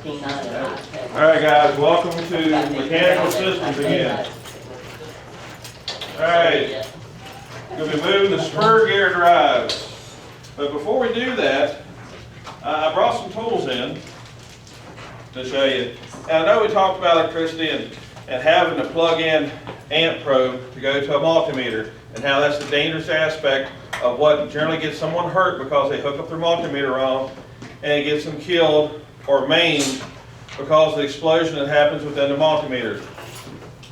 Alright guys, welcome to Mechanical Systems again. Alright, we'll be moving the Spur gear drives. But before we do that, I brought some tools in to show you. And I know we talked about electricity and having to plug in amp probe to go to a multimeter, and how that's the dangerous aspect of what generally gets someone hurt because they hook up their multimeter wrong and it gets them killed or maimed because of the explosion that happens within the multimeter.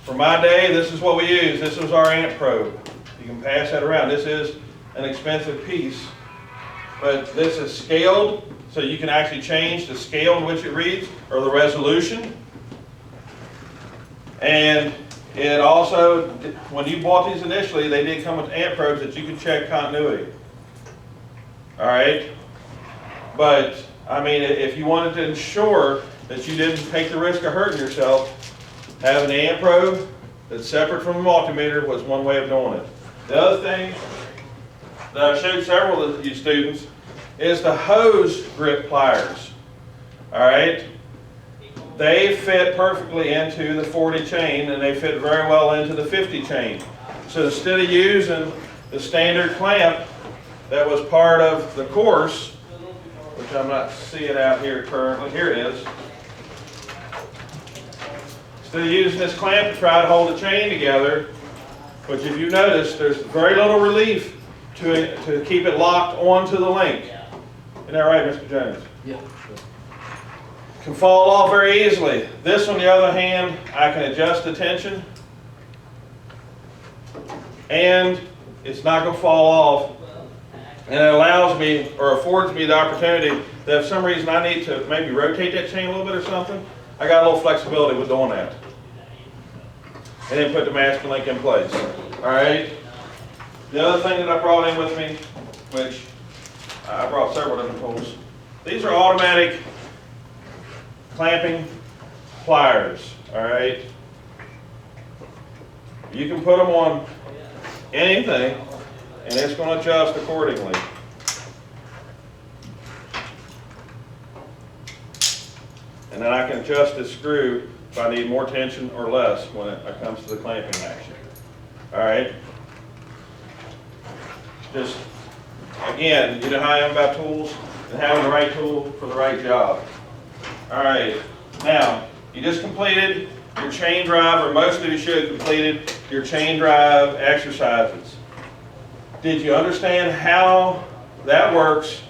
For my day, this is what we use. This is our amp probe. You can pass that around. This is an expensive piece, but this is scaled, so you can actually change the scale in which it reads, or the resolution. And it also, when you bought these initially, they did come with amp probes that you could check continuity. All right? But, I mean, if you wanted to ensure that you didn't take the risk of hurting yourself, having an amp probe that's separate from the multimeter was one way of doing it. The other thing that I showed several of you students is the hose grip pliers. All right? They fit perfectly into the 40 chain, and they fit very well into the 50 chain. So instead of using the standard clamp that was part of the course, which I'm not seeing out here currently, here it is. Instead of using this clamp to try to hold the chain together, which if you notice, there's very little relief to keep it locked onto the link. Isn't that right, Mr. Jones? Yeah. Can fall off very easily. This, on the other hand, I can adjust the tension, and it's not going to fall off. And it allows me, or affords me, the opportunity that if some reason I need to maybe rotate that chain a little bit or something, I got a little flexibility with doing that. And then put the master link in place. All right. The other thing that I brought in with me, which I brought several different tools. These are automatic clamping pliers. All right. You can put them on anything, and it's going to adjust accordingly. And then I can adjust this screw if I need more tension or less when it comes to the clamping action. All right. Just, again, you know how I am about tools and having the right tool for the right job. All right. Now, you just completed your chain drive, or most of you should have completed your chain drive exercises. Did you understand how that works,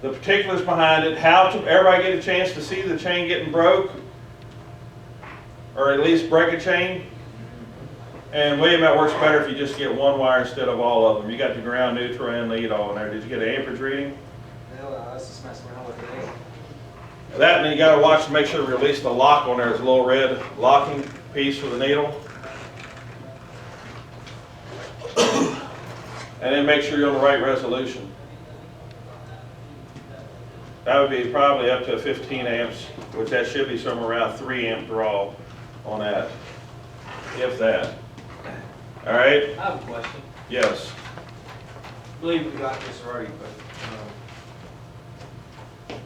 the particulars behind it, how to everybody get a chance to see the chain getting broke, or at least break a chain? And William, that works better if you just get one wire instead of all of them. You got the ground, neutral, and lead all in there. Did you get an amperage reading? No, I was just messing around with it. That, and then you got to watch to make sure to release the lock on there. There's a little red locking piece for the needle. And then make sure you're on the right resolution. That would be probably up to 15 amps, which that should be somewhere around 3 amp draw on that, if that. All right? I have a question. Yes. I believe we got this already, but let me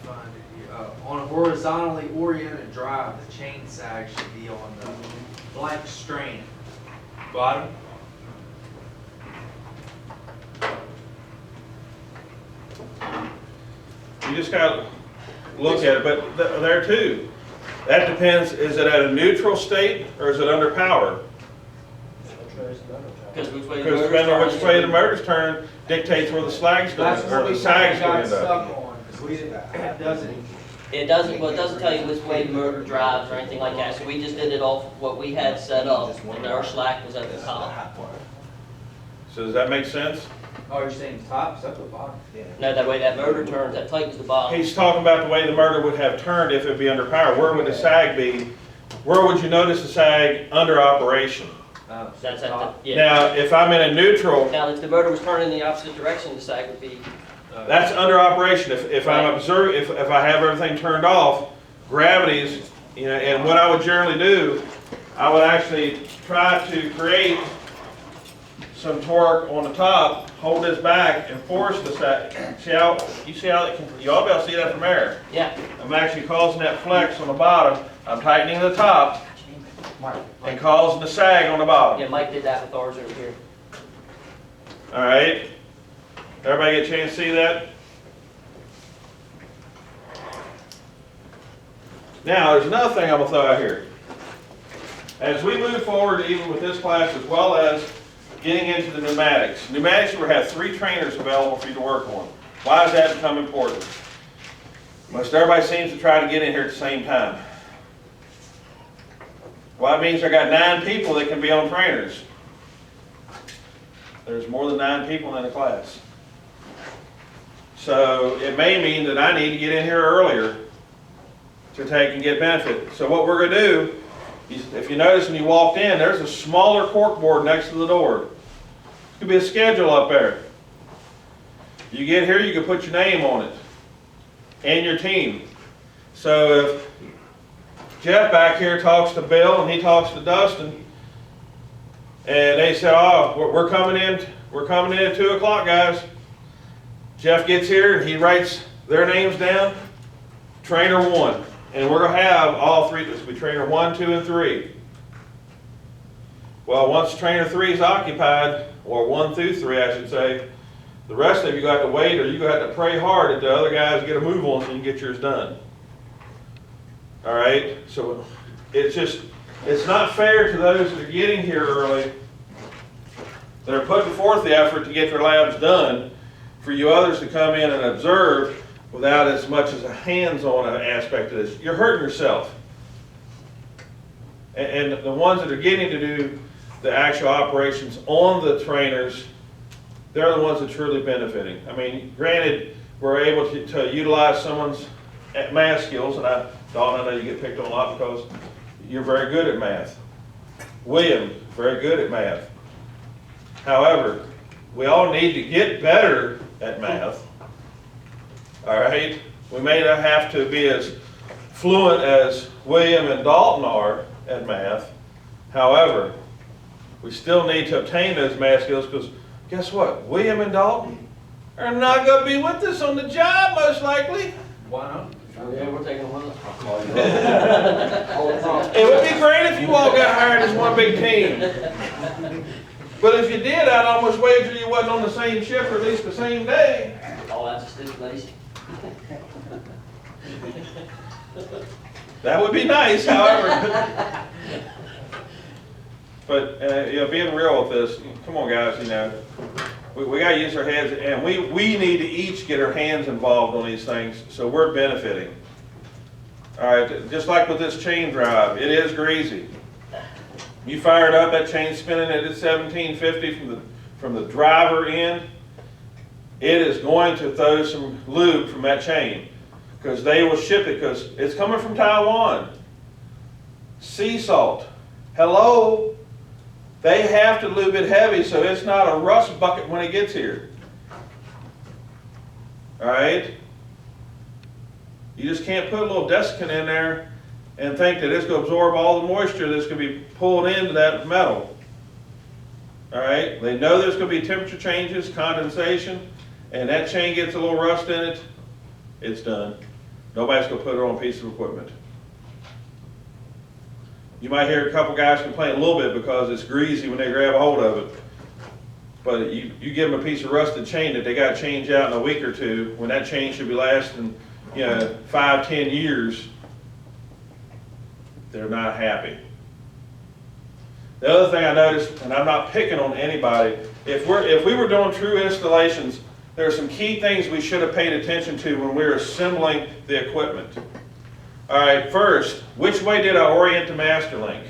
find it here. On a horizontally oriented drive, the chain sag should be on the blank strand. Bottom. You just got to look at it, but there too. That depends, is it at a neutral state or is it under power? Because depending on which way the motor's turned dictates where the slag's going, or the sag's going to end up. it doesn't tell you which way the motor drives or anything like that. So we just did it off what we had set up, and our slack was at the top. So does that make sense? Oh, you're saying top, up the bottom? No, that way that motor turns, that tightens the bottom. He's talking about the way the motor would have turned if it be under power. Where would the sag be? Where would you notice the sag under operation? That's at the, yeah. Now, if I'm in a neutral, Now, if the motor was turning in the opposite direction, the sag would be. that's under operation. If I'm observing, if I have everything turned off, gravity's, you know, and what I would generally do, I would actually try to create some torque on the top, hold this back and force the sag. See how, you see how it can, you ought to be able to see that from there. Yeah. I'm actually causing that flex on the bottom. I'm tightening the top and causing the sag on the bottom. Yeah, Mike did that with ours over here. All right. Everybody get a chance to see that? Now, there's another thing I'm gonna throw out here. As we move forward, even with this class, as well as getting into the pneumatics. Pneumatics, we have 3 trainers available for you to work on. Why does that become important? Most everybody seems to try to get in here at the same time. Well, that means I got 9 people that can be on trainers. There's more than 9 people in the class. So it may mean that I need to get in here earlier to take and get benefit. So what we're gonna do, if you notice when you walked in, there's a smaller cork board next to the door. Could be a schedule up there. You get here, you can put your name on it and your team. So if Jeff back here talks to Bill and he talks to Dustin, and they say, oh, we're coming in at 2 o'clock, guys. Jeff gets here and he writes their names down, trainer 1. And we're gonna have all 3, this will be trainer 1, 2, and 3. Well, once trainer 3 is occupied, or 1 through 3, I should say, the rest of you got to wait, or you got to pray hard that the other guys get a move on so you can get yours done. All right, so it's not fair to those that are getting here early, that are putting forth the effort to get their labs done, for you others to come in and observe without as much as a hands-on aspect of this. You're hurting yourself. And the ones that are getting to do the actual operations on the trainers, they're the ones that are truly benefiting. I mean, granted, we're able to utilize someone's math skills, and Dalton, I know you get picked on a lot because you're very good at math. William, very good at math. However, we all need to get better at math. All right? We may not have to be as fluent as William and Dalton are at math. However, we still need to obtain those math skills, because guess what? William and Dalton are not going to be with us on the job, most likely. Why not? Yeah, we're taking one. It would be great if you all got hired as one big team. But if you did, I'd almost wager you wasn't on the same shift, or at least the same day. Oh, that's a stipulation. That would be nice, however. But being real with this, come on, guys. We got to use our heads, and we need to each get our hands involved on these things, so we're benefiting. All right, just like with this chain drive, it is greasy. You fire it up, that chain's spinning at 1750 from the driver end. It is going to throw some lube from that chain, because they will ship it, because it's coming from Taiwan. Sea salt. Hello? They have to lube it heavy so it's not a rust bucket when it gets here. All right? You just can't put a little desiccant in there and think that it's going to absorb all the moisture that's going to be pulled into that metal. All right? They know there's going to be temperature changes, condensation, and that chain gets a little rust in it, it's done. Nobody's going to put it on a piece of equipment. You might hear a couple guys complain a little bit because it's greasy when they grab a hold of it. But you give them a piece of rusted chain that they got to change out in a week or two, when that chain should be lasting 5-10 years, they're not happy. The other thing I noticed, and I'm not picking on anybody, if we were doing true installations, there are some key things we should have paid attention to when we were assembling the equipment. All right, first, which way did I orient the master link?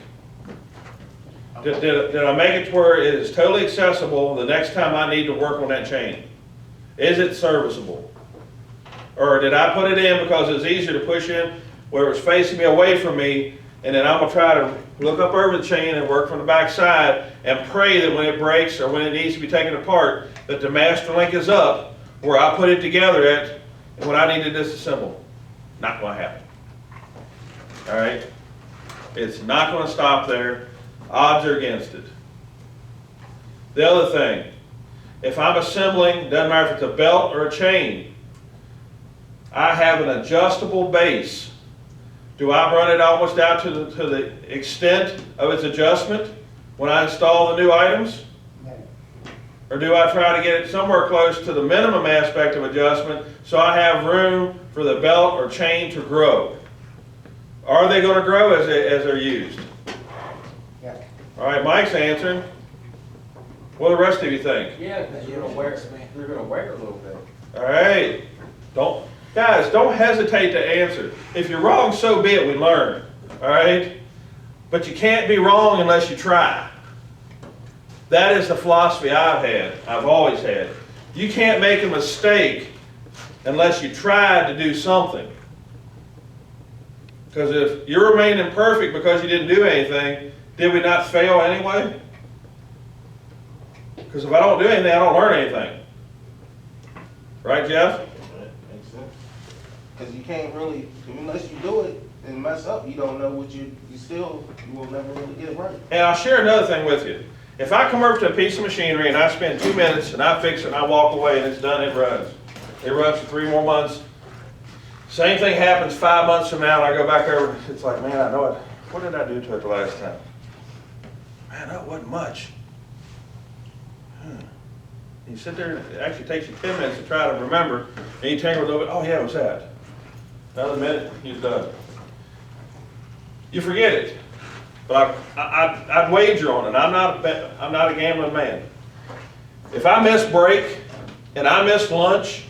Did I make it to where it is totally accessible the next time I need to work on that chain? Is it serviceable? Or did I put it in because it was easier to push in where it was facing me away from me, and then I'm going to try to look up over the chain and work from the back side and pray that when it breaks or when it needs to be taken apart, that the master link is up where I put it together at and when I need to disassemble? Not going to happen. All right? It's not going to stop there. Odds are against it. The other thing, if I'm assembling, doesn't matter if it's a belt or a chain, I have an adjustable base. Do I run it almost out to the extent of its adjustment when I install the new items? No. Or do I try to get it somewhere close to the minimum aspect of adjustment so I have room for the belt or chain to grow? Are they going to grow as they're used? Yeah. All right, Mike's answering. What do the rest of you think? Yeah, because you're gonna wear a little bit. All right. Guys, don't hesitate to answer. If you're wrong, so be it, we learn. All right? But you can't be wrong unless you try. That is the philosophy I've always had. You can't make a mistake unless you tried to do something. Because if you remain imperfect because you didn't do anything, did we not fail anyway? Because if I don't do anything, I don't learn anything. Right, Jeff? Makes sense. Because you can't really, unless you do it and mess up, you don't know what you will never really get it right. And I'll share another thing with you. If I come over to a piece of machinery and I spend 2 minutes and I fix it and I walk away and it's done, it runs. It runs for 3 more months. Same thing happens 5 months from now and I go back over, it's like, man, I know it. What did I do to it the last time? Man, that wasn't much. You sit there, and it actually takes you 10 minutes to try to remember, and you tinker a little bit, oh yeah, it was that. Another minute, you're done. You forget it. But I'd wager on it. I'm not a gambling man. If I miss break, and I missed lunch,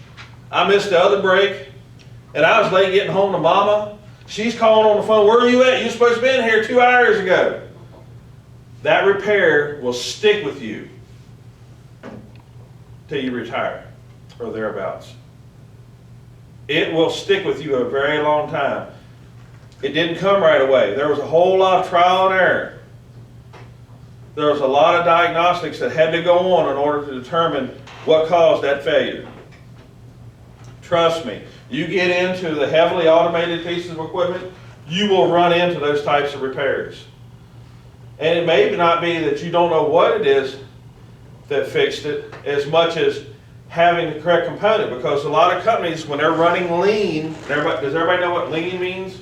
I missed the other break, and I was late getting home to mama, she's calling on the phone, where are you at? You were supposed to be in here 2 hours ago. That repair will stick with you till you retire or thereabouts. It will stick with you a very long time. It didn't come right away. There was a whole lot of trial and error. There was a lot of diagnostics that had to go on in order to determine what caused that failure. Trust me, you get into the heavily automated pieces of equipment, you will run into those types of repairs. And it may not be that you don't know what it is that fixed it as much as having the correct component, because a lot of companies, when they're running lean, does everybody know what lean means?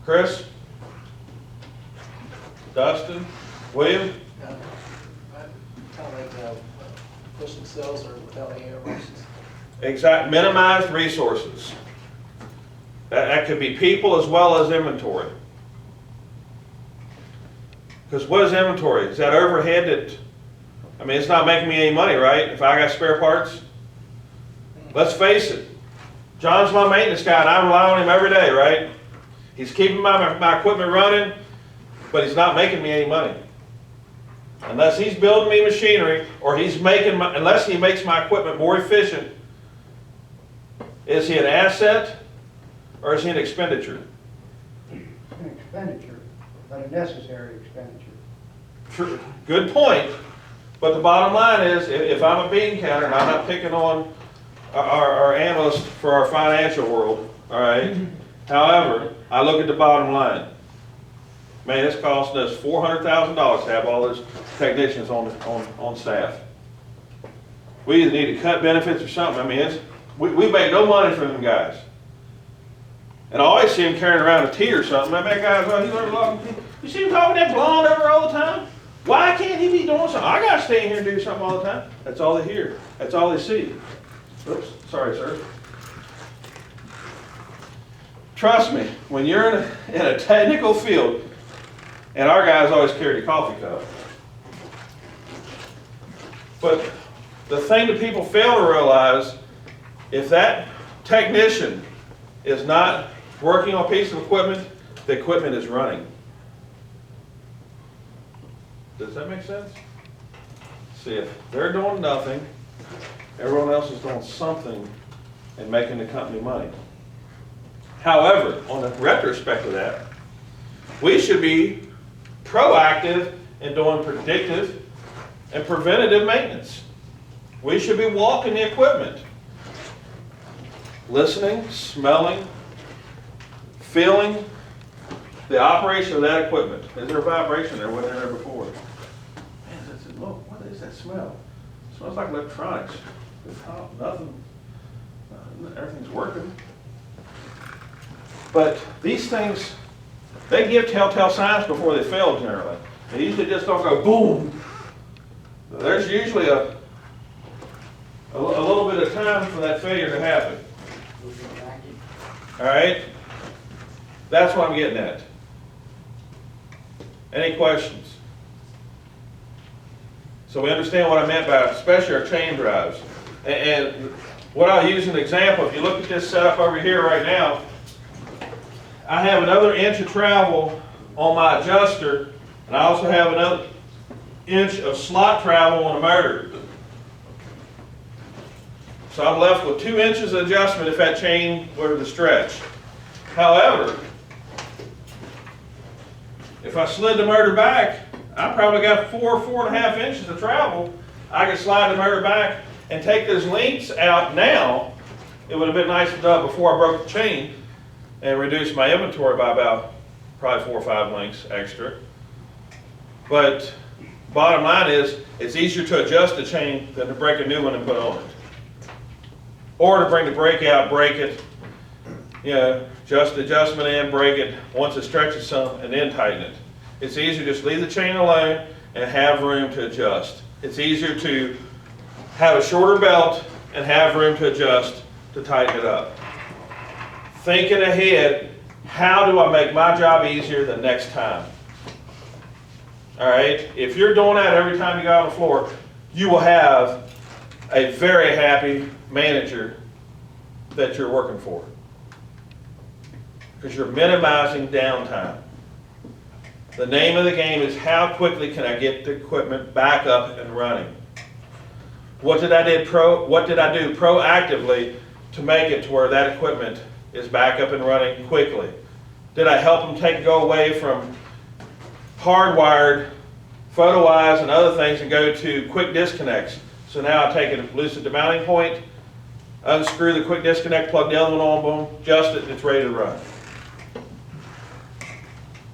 Chris? Dustin? William? Kind of like pushing cells or without any interruptions. Exact, minimized resources. That could be people as well as inventory. Because what is inventory? Is that overhead that, I mean, it's not making me any money, right? If I got spare parts? Let's face it. John's my maintenance guy and I rely on him every day, right? He's keeping my equipment running, but he's not making me any money. Unless he's building me machinery or unless he makes my equipment more efficient, is he an asset or is he an expenditure? An expenditure, but a necessary expenditure. True. Good point. But the bottom line is, if I'm a bean counter, and I'm not picking on our analyst for our financial world, all right? However, I look at the bottom line. Man, it's costing us $400,000 to have all those technicians on staff. We either need to cut benefits or something. I mean, we make no money from them guys. And I always see him carrying around a tea or something. That guy's, well, he learned a lot. You see him talking that blonde over all the time? Why can't he be doing something? I got to stay in here and do something all the time. That's all they hear. That's all they see. Oops, sorry, sir. Trust me, when you're in a technical field, and our guys always carry the coffee cup. But the thing that people fail to realize, if that technician is not working on a piece of equipment, the equipment is running. Does that make sense? See, if they're doing nothing, everyone else is doing something and making the company money. However, on the retrospect of that, we should be proactive in doing predictive and preventative maintenance. We should be walking the equipment, listening, smelling, feeling the operation of that equipment. Is there a vibration there? Wasn't there before? that smell? It smells like electronics. Oh, nothing, everything's working. But these things, they give telltale signs before they fail generally. They usually just don't go boom. There's usually a little bit of time for that failure to happen. All right? That's what I'm getting at. Any questions? So we understand what I meant by especially our chain drives. And what I'll use an example, if you look at this setup over here right now, I have another inch of travel on my adjuster, and I also have another inch of slot travel on the motor. So I'm left with 2 inches of adjustment if that chain were to stretch. However, if I slid the motor back, I probably got 4.5 inches of travel. I could slide the motor back and take those links out now. It would have been nice to do it before I broke the chain and reduce my inventory by about probably 4 or 5 links extra. But bottom line is, it's easier to adjust the chain than to break a new one and put on it. Or to bring the brake out, break it, adjust the adjustment in, break it once it stretches some, and then tighten it. It's easier to just leave the chain alone and have room to adjust. It's easier to have a shorter belt and have room to adjust to tighten it up. Thinking ahead, how do I make my job easier the next time? All right, if you're doing that every time you go out on the floor, you will have a very happy manager that you're working for, because you're minimizing downtime. The name of the game is how quickly can I get the equipment back up and running? What did I do proactively to make it to where that equipment is back up and running quickly? Did I help them go away from hardwired photo eyes and other things and go to quick disconnects? So now I take it, loosen the mounting point, unscrew the quick disconnect, plug the other one on, boom, adjust it, and it's ready to run.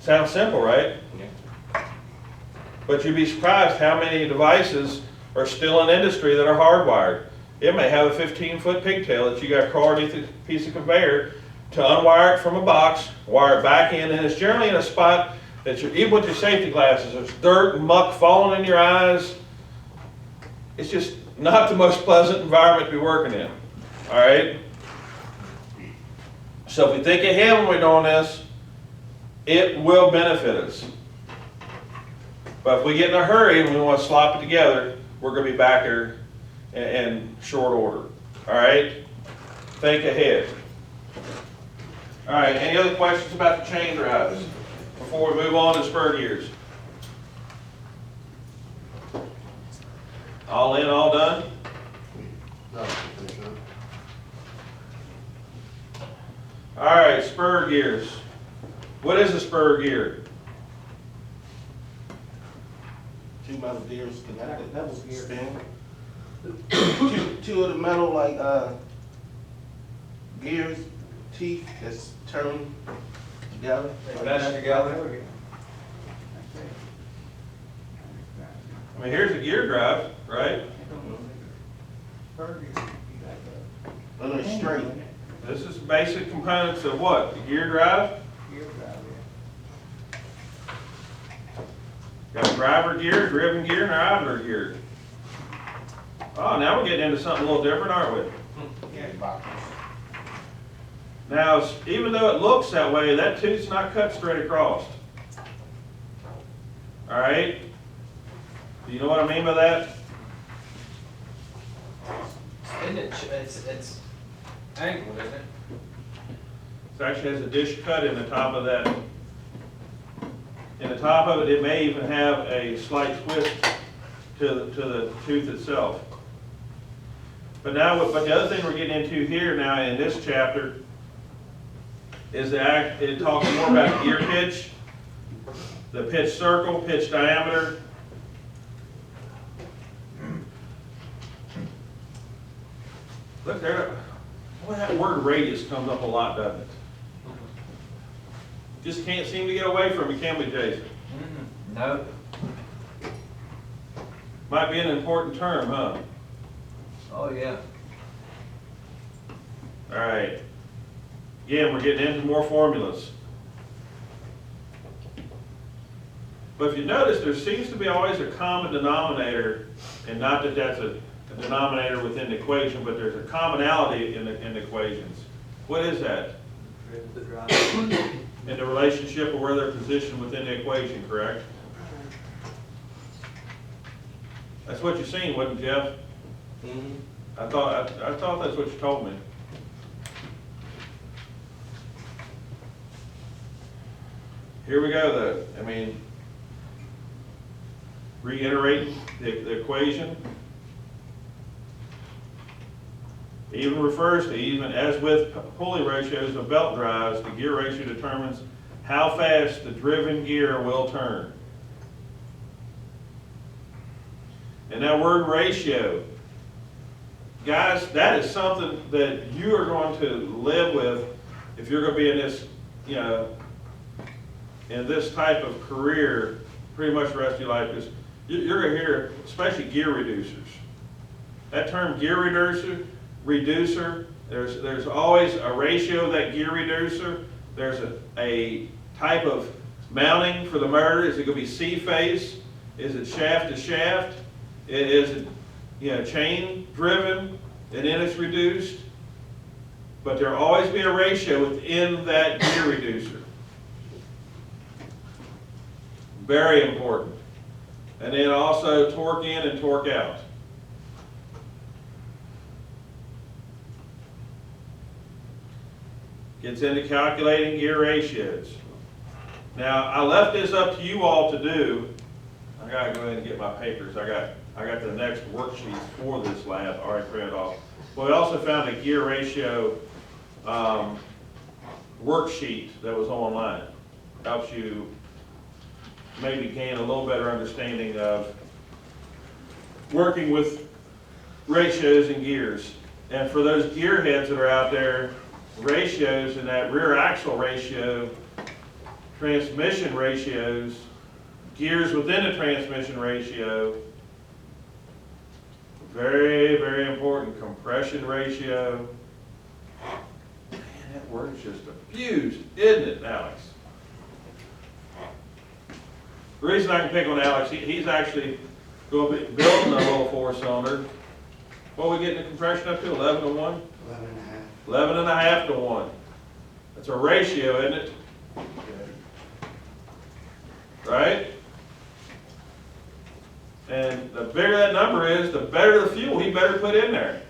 Sounds simple, right? Yeah. But you'd be surprised how many devices are still in industry that are hardwired. It may have a 15-foot pigtail that you got caught underneath a piece of conveyor to unwire it from a box, wire it back in, and it's generally in a spot that even with your safety glasses, there's dirt and muck falling in your eyes. It's just not the most pleasant environment to be working in. All right? So if we think ahead when we're doing this, it will benefit us. But if we get in a hurry and we want to slop it together, we're going to be back here in short order. All right? Think ahead. All right, any other questions about the chain drives before we move on to spur gears? All in, all done? All right, spur gears. What is a spur gear? 2 metal gears connected. That was gear. Spin. two of the metal gears, teeth that's turned together. I mean, here's a gear drive, right? And they're straight. This is basic components of what? The gear drive? Got a driver gear, driven gear, and an idler gear. Oh, now we're getting into something a little different, aren't we? Now, even though it looks that way, that tooth's not cut straight across. All right? Do you know what I mean by that? Isn't it, it's angled, isn't it? It actually has a dish cut in the top of that. In the top of it, it may even have a slight twist to the tooth itself. But the other thing we're getting into here now in this chapter is it talks more about gear pitch, the pitch circle, pitch diameter. Look there, boy, that word radius comes up a lot, doesn't it? Just can't seem to get away from it, can we, Jason? No. Might be an important term, huh? Oh, yeah. All right. Again, we're getting into more formulas. But if you notice, there seems to be always a common denominator, and not that that's a denominator within the equation, but there's a commonality in the equations. What is that? In the relationship of where they're positioned within the equation, correct? That's what you seen, wasn't it, Jeff? Mhm. I thought that's what you told me. Here we go, though. I mean, reiterating the equation. Even refers to, even as with pulley ratios of belt drives, the gear ratio determines how fast the driven gear will turn. And that word ratio, guys, that is something that you are going to live with if you're going to be in this, you know, in this type of career pretty much the rest of your life, because you're going to hear, especially gear reducers. That term gear reducer, there's always a ratio of that gear reducer. There's a type of mounting for the motor. Is it going to be C-face? Is it shaft to shaft? Is it, you know, chain driven and then it's reduced? But there'll always be a ratio within that gear reducer. Very important. And then also torque in and torque out. Gets into calculating gear ratios. Now, I left this up to you all to do. I gotta go ahead and get my papers. I got the next worksheet for this lab already printed off. But we also found a gear ratio worksheet that was online. Helps you maybe gain a little better understanding of working with ratios and gears. And for those gear heads that are out there, ratios and that rear axle ratio, transmission ratios, gears within the transmission ratio, very, very important. Compression ratio. Man, that word is just abused, isn't it, Alex? The reason I can pick on Alex, he's actually going to be building a little four-cylinder. What are we getting the compression up to, 11 to 1? 11 and a half to 1. That's a ratio, isn't it? Right? And the bigger that number is, the better the fuel he better put in there.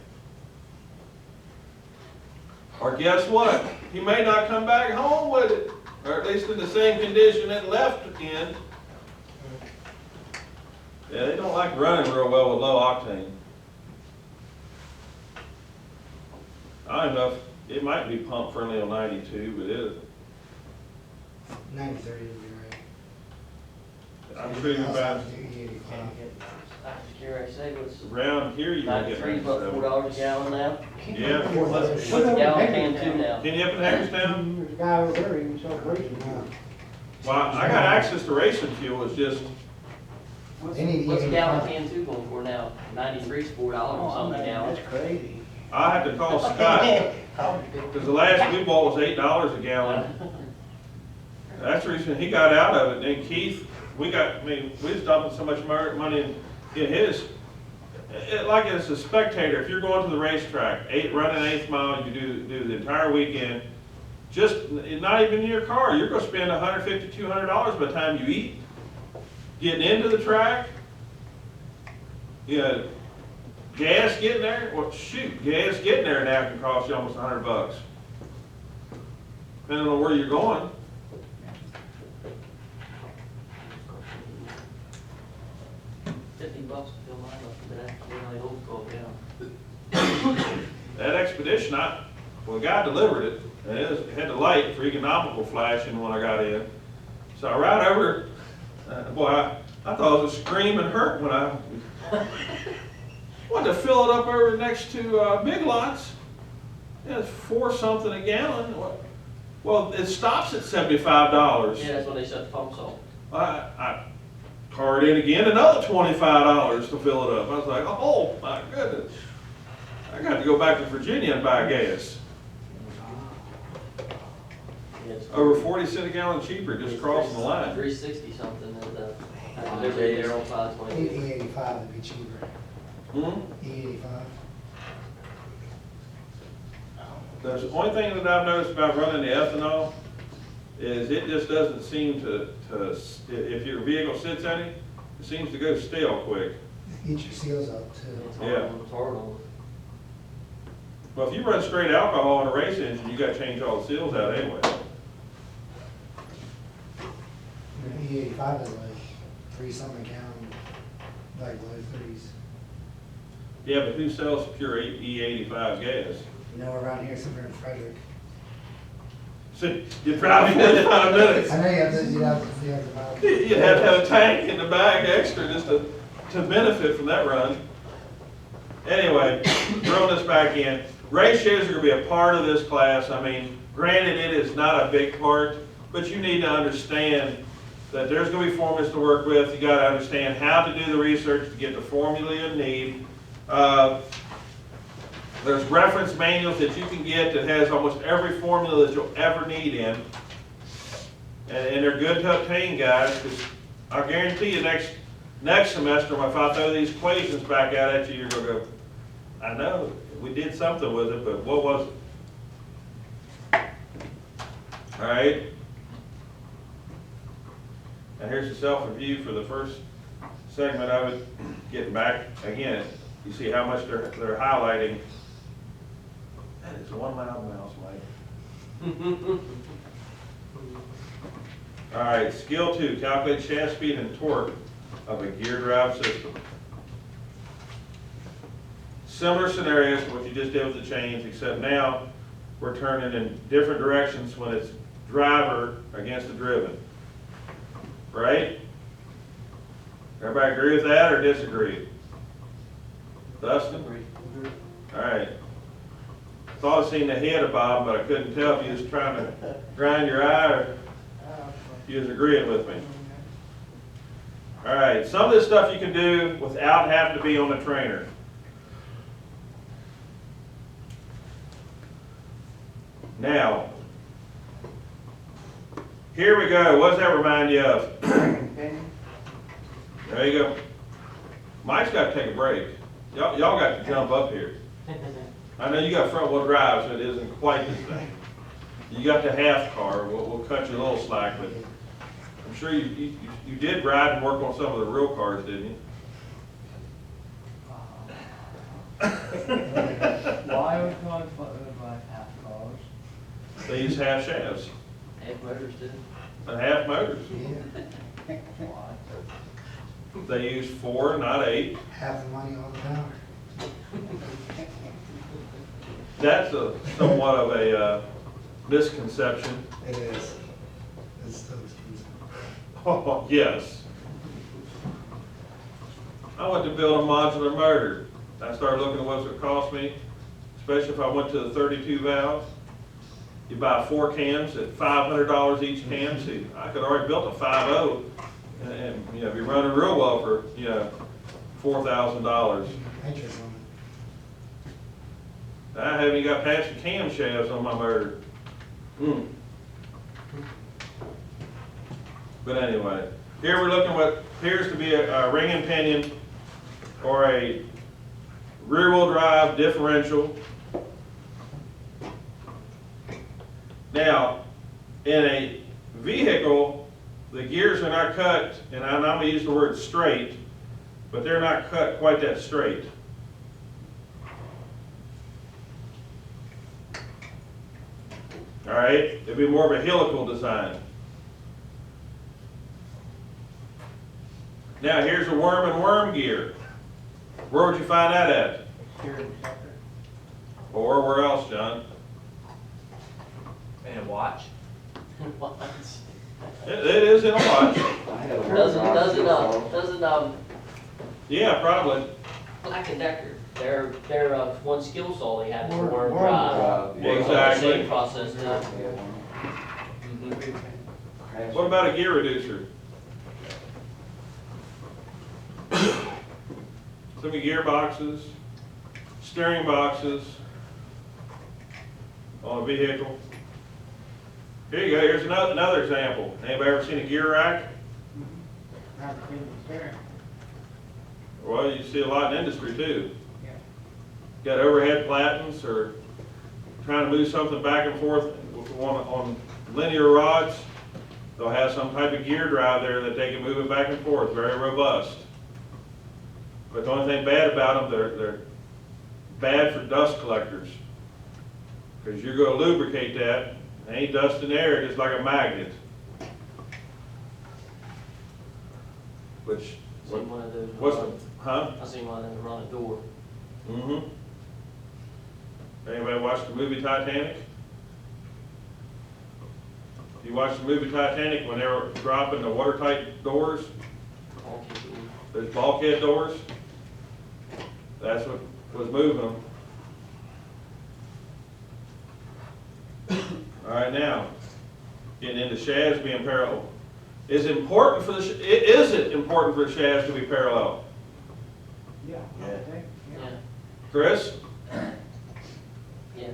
Or guess what? He may not come back home with it, or at least in the same condition it left in. Yeah, they don't like running real well with low octane. I don't know if it might be pump friendly on 92, but it. 93 would be right. I'm sure you're about I was curious, say what's around here. You can get 93, about $4 a gallon now. Yeah. What's a gallon can two now? Can you up in Hagerstown? There's a guy over there, he was so racing. Well, I got access to racing fuel. It's just What's a gallon can two going for now? 93's $4 or something a gallon. That's crazy. I had to call Scott because the last we bought was $8 a gallon. That's the reason he got out of it. And then Keith, we was dumping so much money in his. Like as a spectator, if you're going to the racetrack, running 8th mile, you do the entire weekend. Just not even in your car, you're going to spend $150, $200 by the time you eat. Getting into the track, you know, gas getting there. Well, shoot, gas getting there now can cost you almost $100, depending on where you're going. $50 to fill mine up for that. Really old school down. That Expedition, well, the guy delivered it, and it had the light for economical flashing when I got in. So I ride over. Boy, I thought it was a scream and hurt when I wanted to fill it up over next to Big Lots. It's $4 something a gallon. Well, it stops at $75. Yeah, that's when they shut the pumps off. I Card in again, another $25 to fill it up. I was like, oh my goodness. I got to go back to Virginia and buy gas. Over 40 cents a gallon cheaper, just crossing the line. 360 something at the delivery there on 520. E85 would be cheaper. E85. The only thing that I've noticed about running the ethanol is it just doesn't seem to, if your vehicle sits in it, it seems to go stale quick. Get your seals up too. It's Yeah. hard on. Well, if you run straight alcohol in a race engine, you gotta change all the seals out anyway. E85 is like 3-something gallon, like low 30s. Yeah, but who sells pure E85 gas? You know, around here, somewhere in Frederick. So you drive 45 minutes. I know you have to, you have to buy. You'd have to have a tank in the back extra just to benefit from that run. Anyway, throwing this back in. Ratios are gonna be a part of this class. I mean, granted, it is not a big part, but you need to understand that there's gonna be formulas to work with. You gotta understand how to do the research to get the formula you need. There's reference manuals that you can get that has almost every formula that you'll ever need in. And they're good to obtain, guys, because I guarantee you next semester, if I throw these equations back out at you, you're gonna go, I know, we did something with it, but what was it? All right. And here's the self-review for the first segment of it. Getting back, again, you see how much they're highlighting. That is one loud mouse, Mike. All right, skill 2, calculate shaft speed and torque of a gear drive system. Similar scenarios to what you just did with the chains, except now we're turning in different directions when it's driver against the driven. Right? Everybody agree with that or disagree? Dustin? All right. Thought I seen the head of Bob, but I couldn't tell if you was trying to grind your eye or if you was agreeing with me. All right, some of this stuff you can do without having to be on the trainer. Now, here we go. What does that remind you of? There you go. Mike's got to take a break. Y'all got to jump up here. I know you got front wheel drive, so it isn't quite the same. You got the half car. We'll cut you a little slack, but I'm sure you did ride and work on some of the real cars, didn't you? Why would God buy half cars? They use half shafts Half motors too. and half motors. Yeah, Why? They use 4, not 8. half the money, all the power. That's somewhat of a misconception. It is. It's so expensive. Oh, yes. I went to build a modular motor. I started looking at what it would cost me, especially if I went to the 32 valve. You buy 4 cams at $500 each cam. See, I could already built a 5.0 and you know, be running real well for, you know, $4,000. Interest on I haven't even got past the camshafts on my motor. But anyway, here we're looking at what appears to be a ring and pinion or a rear wheel drive differential. Now, in a vehicle, the gears are not cut, and I'm going to use the word straight, but they're not cut quite that straight. All right, it'd be more of a helical design. Now here's a worm and worm gear. Where would you find that at? Or where else, John? And watch. It is in a watch. Doesn't Yeah, probably. Black and Decker, their one skill saw they had for Worm worm drive. Exactly. Same process too. What about a gear reducer? some gearboxes, steering boxes on a vehicle. Here you go, here's another example. Anybody ever seen a gear rack? Not the steering. Well, you see a lot in industry too. Yeah. Got overhead platens or trying to move something back and forth on linear rods. They'll have some type of gear drive there that they can move it back and forth, very robust. But the only thing bad about them, they're bad for dust collectors. Because you're going to lubricate that, and ain't dust in there, just like a magnet. Which, Seen one of those. what's the, huh? I seen one of them run a door. Mm-hmm. Anybody watch the movie Titanic? You watched the movie Titanic when they were dropping the watertight doors? Those bulkhead doors? That's what was moving them. All right, now, getting into shafts being parallel. Is it important for is it important for the shafts to be parallel? Yeah, I think, Yeah, Chris? yeah.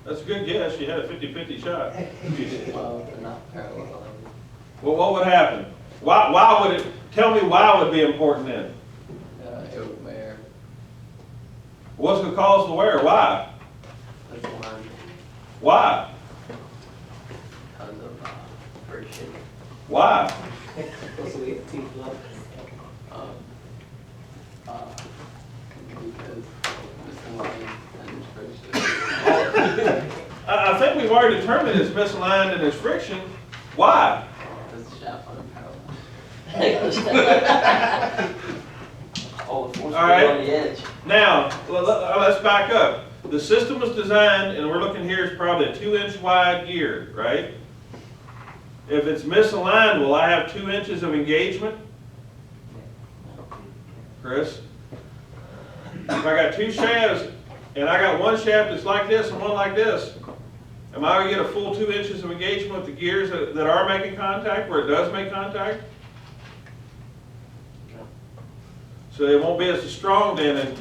That's a good guess. You had a 50-50 shot. Well, they're not parallel. Well, what would happen? Why would it, tell me why it would be important then? It would wear. What's going to cause the wear? Why? That's the line. Why? Because of friction. Why? Because we have teeth left. Because misaligned and friction. I think we've already determined it's misaligned and there's friction. Why? Because the shaft on parallel. All the force All right. on the edge. Now, let's back up. The system was designed, and we're looking here, it's probably a 2-inch wide gear, right? If it's misaligned, will I have 2 inches of engagement? Chris? If I got two shafts, and I got one shaft that's like this and one like this, am I going to get a full 2 inches of engagement with the gears that are making contact, where it does make contact? So it won't be as strong then, and